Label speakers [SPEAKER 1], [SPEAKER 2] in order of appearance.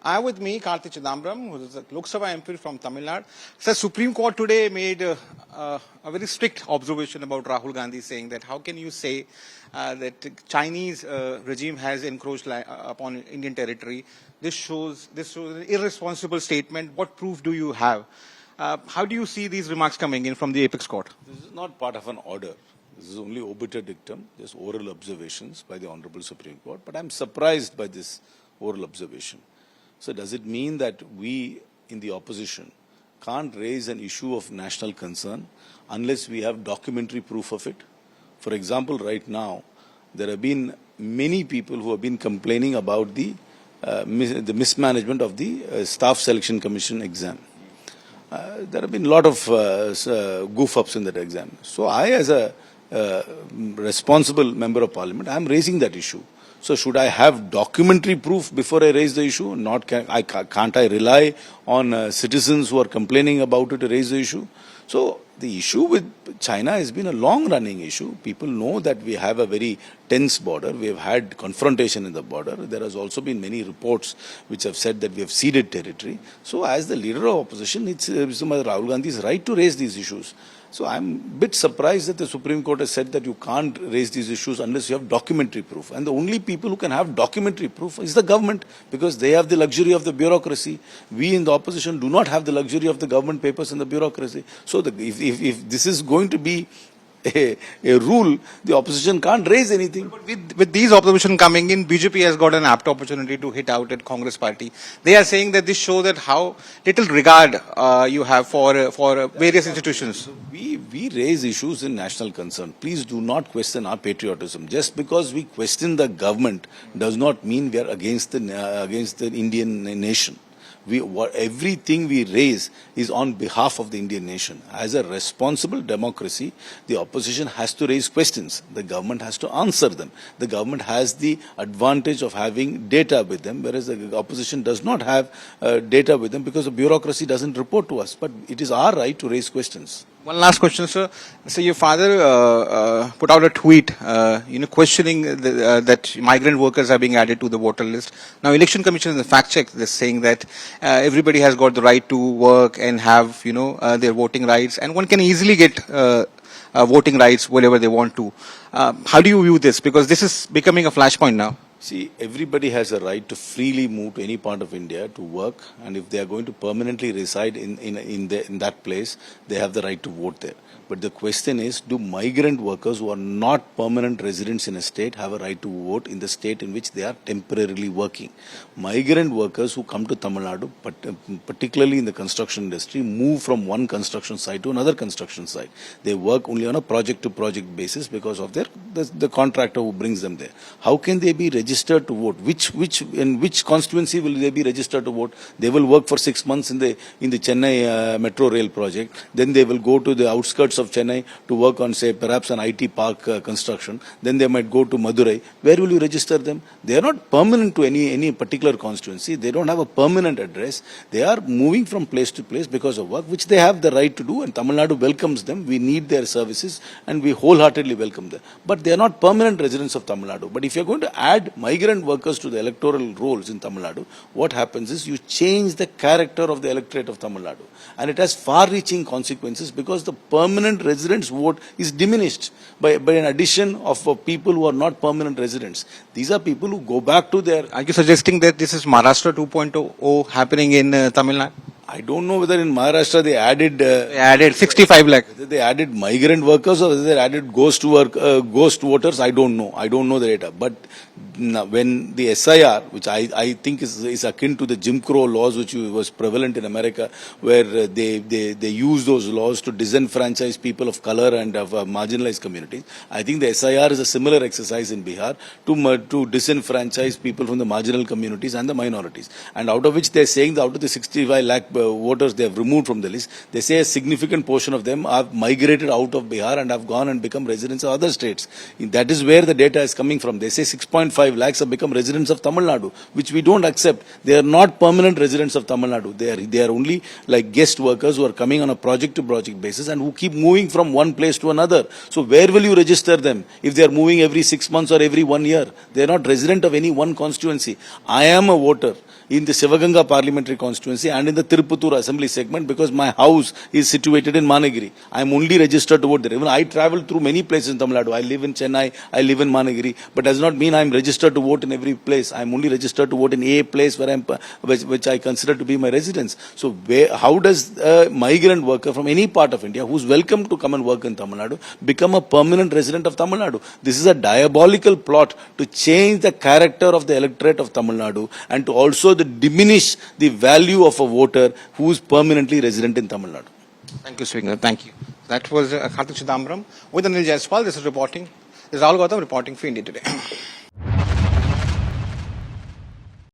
[SPEAKER 1] I have with me Karthik Chidambaram, who is a Lok Sabha MP from Tamil Nadu. So, Supreme Court today made a very strict observation about Rahul Gandhi, saying that how can you say that Chinese regime has encroached upon Indian territory? This shows an irresponsible statement. What proof do you have? How do you see these remarks coming in from the apex court?
[SPEAKER 2] This is not part of an order. This is only obiter dictum, just oral observations by the Honorable Supreme Court. But I'm surprised by this oral observation. So does it mean that we in the opposition can't raise an issue of national concern unless we have documentary proof of it? For example, right now, there have been many people who have been complaining about the mismanagement of the Staff Selection Commission exam. There have been a lot of goof-ups in that exam. So I, as a responsible member of parliament, I am raising that issue. So should I have documentary proof before I raise the issue? Can't I rely on citizens who are complaining about it to raise the issue? So the issue with China has been a long-running issue. People know that we have a very tense border. We have had confrontation in the border. There has also been many reports which have said that we have ceded territory. So as the leader of opposition, it's Rahul Gandhi's right to raise these issues. So I'm a bit surprised that the Supreme Court has said that you can't raise these issues unless you have documentary proof. And the only people who can have documentary proof is the government, because they have the luxury of the bureaucracy. We in the opposition do not have the luxury of the government papers and the bureaucracy. So if this is going to be a rule, the opposition can't raise anything.
[SPEAKER 1] But with these observations coming in, BJP has got an apt opportunity to hit out at Congress party. They are saying that this shows that how little regard you have for various institutions.
[SPEAKER 2] So we raise issues in national concern. Please do not question our patriotism. Just because we question the government does not mean we are against the Indian nation. Everything we raise is on behalf of the Indian nation. As a responsible democracy, the opposition has to raise questions. The government has to answer them. The government has the advantage of having data with them, whereas the opposition does not have data with them because the bureaucracy doesn't report to us. But it is our right to raise questions.
[SPEAKER 1] One last question, sir. So your father put out a tweet, questioning that migrant workers are being added to the voter list. Now, Election Commission is a fact check. They're saying that everybody has got the right to work and have, their voting rights, and one can easily get voting rights wherever they want to. How do you view this? Because this is becoming a flashpoint now.
[SPEAKER 2] See, everybody has a right to freely move to any part of India to work, and if they are going to permanently reside in that place, they have the right to vote there. But the question is, do migrant workers who are not permanent residents in a state have a right to vote in the state in which they are temporarily working? Migrant workers who come to Tamil Nadu, particularly in the construction industry, move from one construction site to another construction site. They work only on a project-to-project basis because of the contractor who brings them there. How can they be registered to vote? In which constituency will they be registered to vote? They will work for 6 months in the Chennai Metro Rail project. Then they will go to the outskirts of Chennai to work on, say, perhaps an IT park construction. Then they might go to Madurai. Where will you register them? They are not permanent to any particular constituency. They don't have a permanent address. They are moving from place to place because of work, which they have the right to do, and Tamil Nadu welcomes them. We need their services, and we wholeheartedly welcome them. But they are not permanent residents of Tamil Nadu. But if you are going to add migrant workers to the electoral rolls in Tamil Nadu, what happens is you change the character of the electorate of Tamil Nadu. And it has far-reaching consequences because the permanent residents' vote is diminished by an addition of people who are not permanent residents. These are people who go back to their...
[SPEAKER 1] Are you suggesting that this is Maharashtra 2.0 happening in Tamil Nadu?
[SPEAKER 2] I don't know whether in Maharashtra they
[SPEAKER 1] added 65 lakh.
[SPEAKER 2] Whether they added migrant workers or whether they added ghost voters, I don't know. I don't know the data. But when the SIR, which I think is akin to the Jim Crow laws, which was prevalent in America, where they use those laws to disenfranchise people of color and of marginalized communities, I think the SIR is a similar exercise in Bihar to disenfranchise people from the marginal communities and the minorities. And out of which they are saying that out of the 65 lakh voters they have removed from the list, they say a significant portion of them have migrated out of Bihar and have gone and become residents of other states. That is where the data is coming from. They say 6.5 lakhs have become residents of Tamil Nadu, which we don't accept. They are not permanent residents of Tamil Nadu. They are only like guest workers who are coming on a project-to-project basis and who keep moving from one place to another. So where will you register them if they are moving every 6 months or every 1 year? They are not resident of any one constituency. I am a voter. in the Sivaganga parliamentary constituency and in the Tirupattur assembly segment because my house is situated in Managiri. I am only registered to vote there. Even I travel through many places in Tamil Nadu. I live in Chennai, I live in Managiri, but does not mean I am registered to vote in every place. I am only registered to vote in a place where which I consider to be my residence. So how does a migrant worker from any part of India who is welcome to come and work in Tamil Nadu become a permanent resident of Tamil Nadu? This is a diabolical plot to change the character of the electorate of Tamil Nadu and to also diminish the value of a voter who is permanently resident in Tamil Nadu.
[SPEAKER 1] Thank you, Sringer. Thank you. That was Karthik Chidambaram with Anil Jaiswal. This is reporting. This is Rahul Gandhi reporting for India Today.